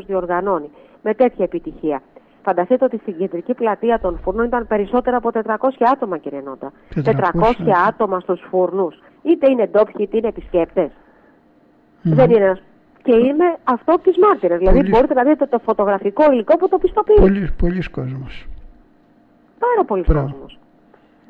διοργανώνει με τέτοια επιτυχία. Φανταστείτε ότι στην κεντρική πλατεία των φούρνων ήταν περισσότερα από 400 άτομα, κύριε Νότα. 400 άτομα στους φούρνους. Είτε είναι ντόπιοι είτε είναι επισκέπτες. Δεν είναι. Και είμαι αυτό της μάρτυρας. Δηλαδή μπορείτε να δείτε το φωτογραφικό υλικό που το πιστοποιεί. Πολλοί κόσμος. Πάρα πολλοί κόσμος.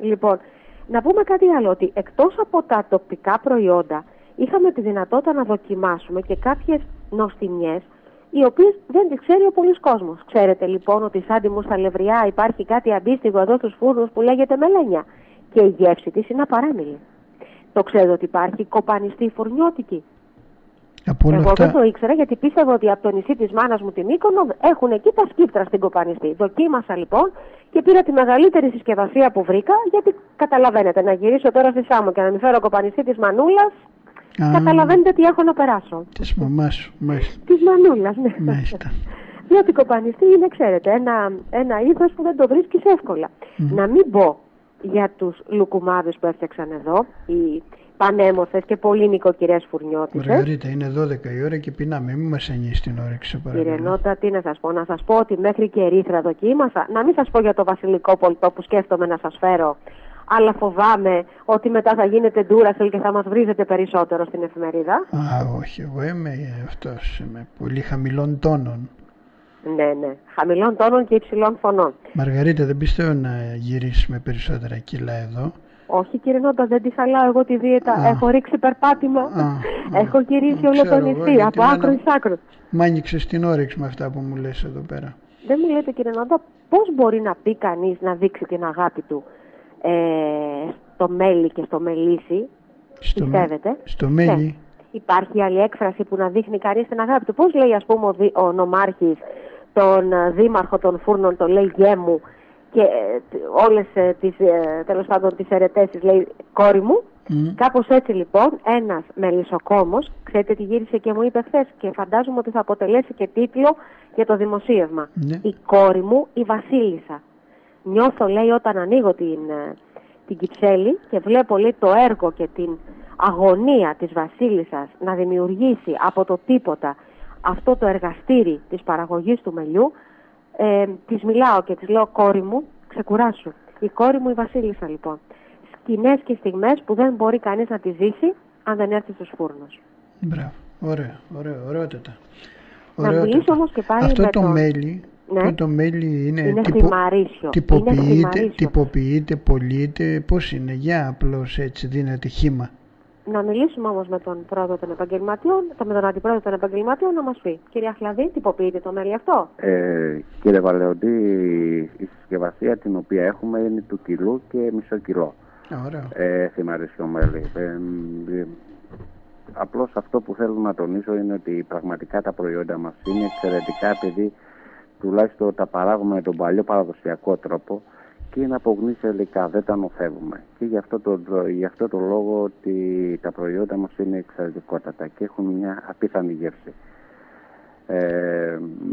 Λοιπόν, να πούμε κάτι άλλο, ότι εκτός από τα τοπικά προϊόντα, είχαμε τη δυνατότητα να δοκιμάσουμε και κάποιες νοστιμιές, οι οποίες δεν τις ξέρει ο πολλής κόσμος. Ξέρετε λοιπόν ότι σαν τη μουσταλευριά υπάρχει κάτι αντίστοιχο εδώ στους φούρνους που λέγεται μελένια και η γεύση της είναι απαράμιλη. Το ξέρετε ότι υπάρχει κοπανιστή φουρνιώτικη? Εγώ δεν το ήξερα, γιατί πίστευα ότι από το νησί της μάνας μου την Μύκονο έχουν εκεί τα σκύπτρα στην κοπανιστή. Δοκίμασα λοιπόν και πήρα τη μεγαλύτερη συσκευασία που βρήκα, γιατί καταλαβαίνετε, να γυρίσω τώρα στη Σάμο και να μην φέρω κοπανιστή της μανούλας, καταλαβαίνετε τι έχω να περάσω. Της μαμάς σου, μάλιστα. Της μανούλας, ναι. Μάλιστα. Διότι κοπανιστή είναι, ξέρετε, ένα είδος που δεν το βρίσκεις εύκολα. Να μην πω για τους λουκουμάδες που έφτιαξαν εδώ, οι πανέμορφες και πολύ νοικοκυρές φουρνιώτισες. Μαργαρίτα, είναι 12 η ώρα και πεινάμε. Μην μας ανήσει την όρεξη, παρακαλώ. Κύριε Νότα, τι να σας πω? Να σας πω ότι μέχρι και ερήθρα δοκίμασα. Να μην σας πω για το βασιλικό πολτό που σκέφτομαι να σας φέρω. Αλλά φοβάμαι ότι μετά θα γίνετε ντούρασελ και θα μας βρίζετε περισσότερο στην εφημερίδα. Όχι, εγώ είμαι αυτός, είμαι πολύ χαμηλών τόνων. Ναι, χαμηλών τόνων και υψηλών φωνών. Μαργαρίτα, δεν πιστεύω να γυρίσεις με περισσότερα κιλά εδώ. Όχι, κύριε Νότα, δεν τη χαλάω εγώ τη δίαιτα. Έχω ρίξει περπάτημα. Έχω γυρίσει όλο το νησί, από άκρο εις άκρο. Μ' άνοιξες την όρεξη με αυτά που μου λες εδώ πέρα. Δεν μου λέτε, κύριε Νότα, πώς μπορεί να πει κανείς να δείξει την αγάπη του στο μέλι και στο μελίσι? Πιστεύετε? Στο μέλι. Ναι. Υπάρχει άλλη έκφραση που να δείχνει κανείς την αγάπη του? Πώς λέει, ας πούμε, ο νομάρχης τον δήμαρχο των φούρνων, το λέει γέ μου, και όλες τέλος πάντων τις αιρετές της λέει κόρη μου. Κάπως έτσι λοιπόν ένας μελισσοκόμος, ξέρετε τι γύρισε και μου είπε χθες, και φαντάζομαι ότι θα αποτελέσει και τίτλο για το δημοσίευμα. Η κόρη μου η Βασίλισσα. Νιώθω, λέει, όταν ανοίγω την Κυψέλη και βλέπω, λέει, το έργο και την αγωνία της Βασίλισσας να δημιουργήσει από το τίποτα αυτό το εργαστήρι της παραγωγής του μελιού, της μιλάω και της λέω, κόρη μου, ξεκουράσου. Η κόρη μου η Βασίλισσα, λοιπόν. Σκηνές και στιγμές που δεν μπορεί κανείς να τις ζήσει αν δεν έρθει στους φούρνους. Μπράβο, ωραιότατα. Να μιλήσω όμως και πάλι αυτό με το μέλι. Ναι. Το μέλι είναι θυμαρίσιο. Τυποποιείται, πωλείται, πώς είναι? Για απλώς έτσι δίνεται χύμα. Να μιλήσουμε όμως με τον πρόεδρο των επαγγελματιών, με τον αντιπρόεδρο των επαγγελματιών, να μας πει. Κύριε Αχλαδί, τυποποιείται το μέλι αυτό? Κύριε Βαλαιοντή, η συσκευασία την οποία έχουμε είναι του κιλού και μισό κιλό. Θυμαρίσιο μέλι. Απλώς αυτό που θέλω να τονίσω είναι ότι πραγματικά τα προϊόντα μας είναι εξαιρετικά, επειδή τουλάχιστον τα παράγουμε με τον παλιό παραδοσιακό τρόπο και είναι από γνήσια υλικά, δεν τα νοθεύουμε. Και γι' αυτό το λόγο ότι τα προϊόντα μας είναι εξαιρετικότατα και έχουν μια απίθανη γεύση.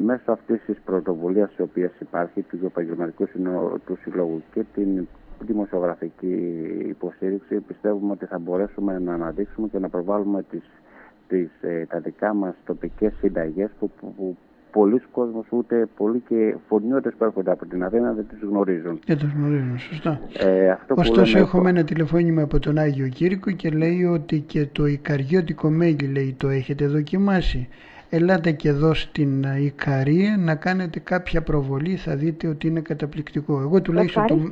Μέσω αυτής της πρωτοβουλίας η οποία υπάρχει, του επαγγελματικού του συλλόγου και την δημοσιογραφική υποστήριξη, πιστεύουμε ότι θα μπορέσουμε να αναδείξουμε και να προβάλλουμε τα δικά μας τοπικές συνταγές που πολλοί κόσμος, ούτε πολλοί και φουρνιώτες που έρχονται από την Αθήνα δεν τις γνωρίζουν. Δεν τις γνωρίζουν, σωστά. Ωστόσο έχουμε ένα τηλεφώνημα από τον Άγιο Κήρυκο και λέει ότι και το ικαριώτικο μέλι, λέει, το έχετε δοκιμάσει. Ελάτε και εδώ στην Ικαρία να κάνετε κάποια προβολή, θα δείτε ότι είναι καταπληκτικό. Εγώ τουλάχιστον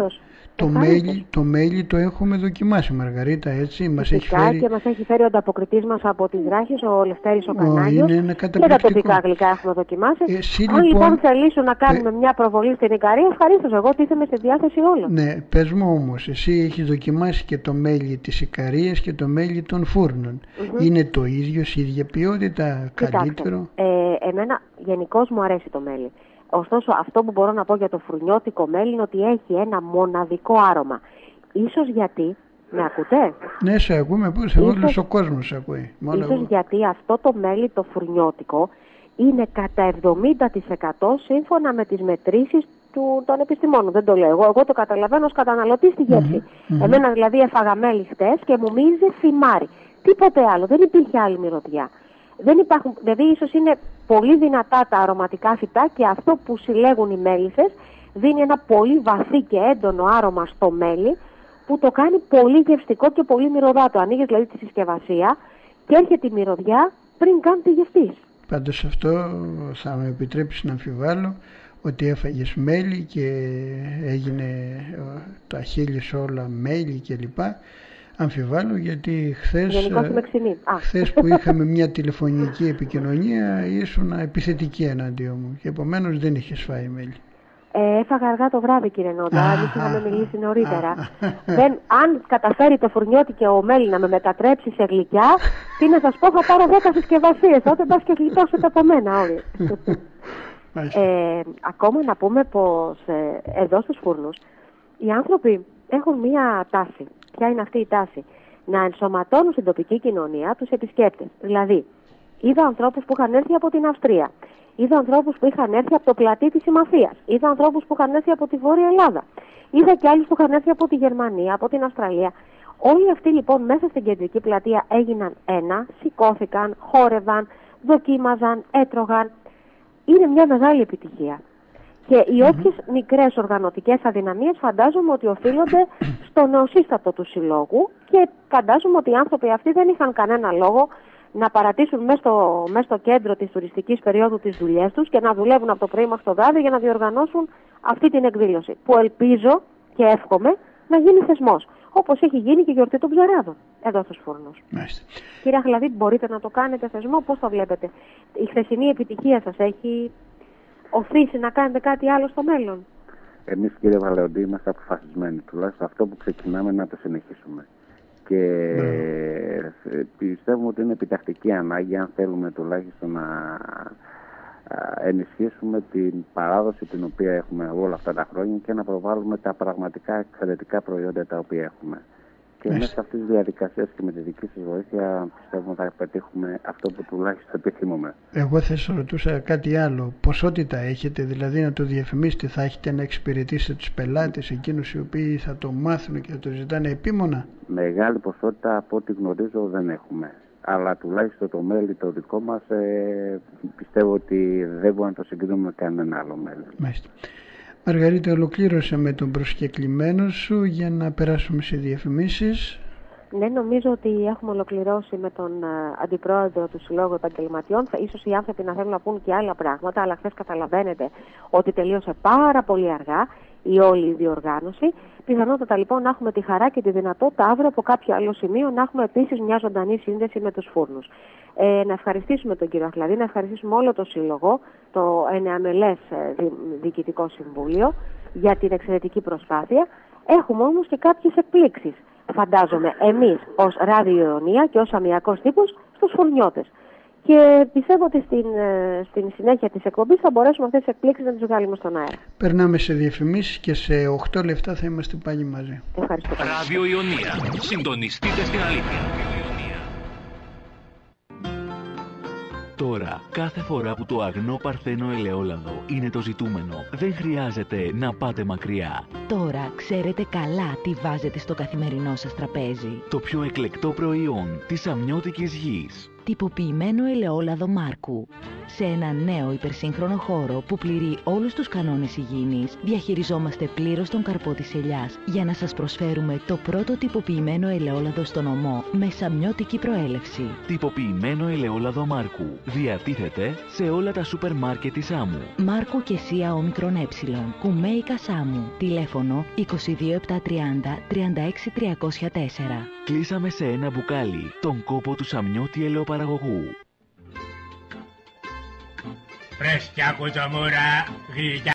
το μέλι το έχουμε δοκιμάσει, Μαργαρίτα, έτσι. Μας έχει φέρει... και μας έχει φέρει ο ανταποκριτής μας από τις Ράχες, ο Λευτέρης ο Κανάγιος, και τα τοπικά γλυκά έχουμε δοκιμάσει. Αν λοιπόν θελήσουν να κάνουμε μια προβολή στην Ικαρία, ευχαρίστως, εγώ τίθεμαι στη διάθεση όλων. Ναι, πες μου όμως, εσύ έχεις δοκιμάσει και το μέλι της Ικαρίας και το μέλι των φούρνων. Είναι το ίδιο, η ίδια ποιότητα, καλύτερο? Εμένα γενικώς μου αρέσει το μέλι. Ωστόσο, αυτό που μπορώ να πω για το φουρνιώτικο μέλι είναι ότι έχει ένα μοναδικό άρωμα. Ίσως γιατί... Με ακούτε? Ναι, σε ακούμε. Όλος ο κόσμος σε ακούει. Ίσως γιατί αυτό το μέλι το φουρνιώτικο είναι κατά 70% σύμφωνα με τις μετρήσεις των επιστημόνων. Δεν το λέω εγώ το καταλαβαίνω ως καταναλωτή στη γεύση. Εμένα δηλαδή έφαγα μέλι χτες και μου μύριζε θυμάρι. Τίποτε άλλο. Δεν υπήρχε άλλη μυρωδιά. Δεν υπάρχουν, δηλαδή ίσως είναι πολύ δυνατά τα αρωματικά φυτά και αυτό που συλλέγουν οι μέλισσες δίνει ένα πολύ βαθύ και έντονο άρωμα στο μέλι που το κάνει πολύ γευστικό και πολύ μυρωδάτο. Ανοίγεις δηλαδή τη συσκευασία και έρχεται η μυρωδιά πριν καν τη γευτείς. Πάντως αυτό θα με επιτρέψει να αμφιβάλλω ότι έφαγες μέλι και έγινε τα χείλη όλα μέλι κλπ. Αμφιβάλλω γιατί χθες που είχαμε μια τηλεφωνική επικοινωνία ήσουν επιθετική εναντίον μου και επομένως δεν είχες φάει μέλι. Έφαγα αργά το βράδυ, κύριε Νόντα, αν είχαμε μιλήσει νωρίτερα. Αν καταφέρει το φουρνιώτη και ο μέλι να με μετατρέψει σε γλυκιά, τι να σας πω, θα πάρω 10 συσκευασίες, τότε πας και γλιτώσετε από μένα όλοι. Ακόμα να πούμε πως εδώ στους φούρνους οι άνθρωποι έχουν μία τάση. Ποια είναι αυτή η τάση? Να ενσωματώνουν στην τοπική κοινωνία τους επισκέπτες. Δηλαδή, είδα ανθρώπους που είχαν έρθει από την Αυστρία, είδα ανθρώπους που είχαν έρθει από το πλατή της Συμμαθίας, είδα ανθρώπους που είχαν έρθει από τη Βόρεια Ελλάδα, είδα και άλλους που είχαν έρθει από τη Γερμανία, από την Αυστραλία. Όλοι αυτοί λοιπόν μέσα στην κεντρική πλατεία έγιναν ένα, σηκώθηκαν, χόρευαν, δοκίμαζαν, έτρωγαν. Είναι μια μεγάλη επιτυχία. Και οι όποιες μικρές οργανωτικές αδυναμίες φαντάζομαι ότι οφείλονται στο νεοσύστατο του συλλόγου και φαντάζομαι ότι οι άνθρωποι αυτοί δεν είχαν κανένα λόγο να παρατήσουν μέσα στο κέντρο της τουριστικής περίοδου τις δουλειές τους και να δουλεύουν από το πρωί μέχρι το βράδυ για να διοργανώσουν αυτή την εκδήλωση. Που ελπίζω και εύχομαι να γίνει θεσμός. Όπως έχει γίνει και η γιορτή των ψαράδων εδώ στους φούρνους. Κύριε Αχλαδί, μπορείτε να το κάνετε θεσμό, πώς το βλέπετε? Η χθεσινή επιτυχία σας έχει οθήσει να κάνετε κάτι άλλο στο μέλλον? Εμείς, κύριε Βαλεοντή, είμαστε αποφασισμένοι. Τουλάχιστον αυτό που ξεκινάμε να το συνεχίσουμε. Και πιστεύουμε ότι είναι επιτακτική ανάγκη, αν θέλουμε τουλάχιστον να ενισχύσουμε την παράδοση την οποία έχουμε όλα αυτά τα χρόνια και να προβάλλουμε τα πραγματικά εξαιρετικά προϊόντα τα οποία έχουμε. Και μέσα σε αυτές τις διαδικασίες και με τη δική σας βοήθεια πιστεύουμε θα πετύχουμε αυτό που τουλάχιστον επιθυμούμε. Εγώ θα σας ρωτούσα κάτι άλλο. Ποσότητα έχετε, δηλαδή να το διαφημίσετε, θα έχετε να εξυπηρετήσετε τους πελάτες, εκείνους οι οποίοι θα το μάθουν και θα το ζητάνε επίμονα? Μεγάλη ποσότητα από ό,τι γνωρίζω δεν έχουμε. Αλλά τουλάχιστον το μέλι το δικό μας πιστεύω ότι δεν μπορούμε να το συγκρίνουμε με κανένα άλλο μέλι. Μάλιστα. Μαργαρίτα, ολοκλήρωσε με τον προσκεκλημένο σου για να περάσουμε σε διαφημίσεις. Ναι, νομίζω ότι έχουμε ολοκληρώσει με τον αντιπρόεδρο του Συλλόγου Επαγγελματιών. Ίσως οι άνθρωποι να θέλουν να πούν και άλλα πράγματα, αλλά χθες καταλαβαίνετε ότι τελείωσε πάρα πολύ αργά η όλη διοργάνωση. Πιθανότατα λοιπόν να έχουμε τη χαρά και τη δυνατότητα αύριο από κάποιο άλλο σημείο να έχουμε επίσης μια ζωντανή σύνδεση με τους φούρνους. Να ευχαριστήσουμε τον κύριο Αχλαδί, να ευχαριστήσουμε όλο το Σύλλογο, το ενεαμελές Διοικητικό Συμβούλιο για την εξαιρετική προσπάθεια. Έχουμε όμως και κάποιες εκπλήξεις, φαντάζομαι, εμείς ως Ράδιο Ιωνία και ως αμιακός τύπος στους φουρνιώτες. Και πιστεύω ότι στην συνέχεια της εκπομπής θα μπορέσουμε αυτές τις εκπλήξεις να τις βγάλουμε στον αέρα. Περνάμε σε διαφημίσεις και σε 8 λεπτά θα είμαστε πάλι μαζί. Ευχαριστώ. Ράδιο Ιωνία. Συντονιστείτε στην αλήθεια. Τώρα, κάθε φορά που το αγνό παρθένο ελαιόλαδο είναι το ζητούμενο, δεν χρειάζεται να πάτε μακριά. Τώρα ξέρετε καλά τι βάζετε στο καθημερινό σας τραπέζι. Το πιο εκλεκτό προϊόν της αμνιώτικης γης. Τυποποιημένο ελαιόλαδο Μάρκου. Σε ένα νέο υπερσύγχρονο χώρο που πληρεί όλους τους κανόνες υγιεινής, διαχειριζόμαστε πλήρως τον καρπό της ελιάς για να σας προσφέρουμε το πρώτο τυποποιημένο ελαιόλαδο στον ομό με σαμιώτικη προέλευση. Τυποποιημένο ελαιόλαδο Μάρκου. Διατίθεται σε όλα τα σούπερ μάρκετ της Σάμου. Μάρκου και Σία Όμικρον Ε. Κουμέικα Σάμου. Τηλέφωνο 22730 36304. Κλείσαμε σε ένα μπουκάλι τον κόπο του Σαμιώτη ελαιοπαραγωγού. Φρέσκια κουτσομούρα, γλυκιά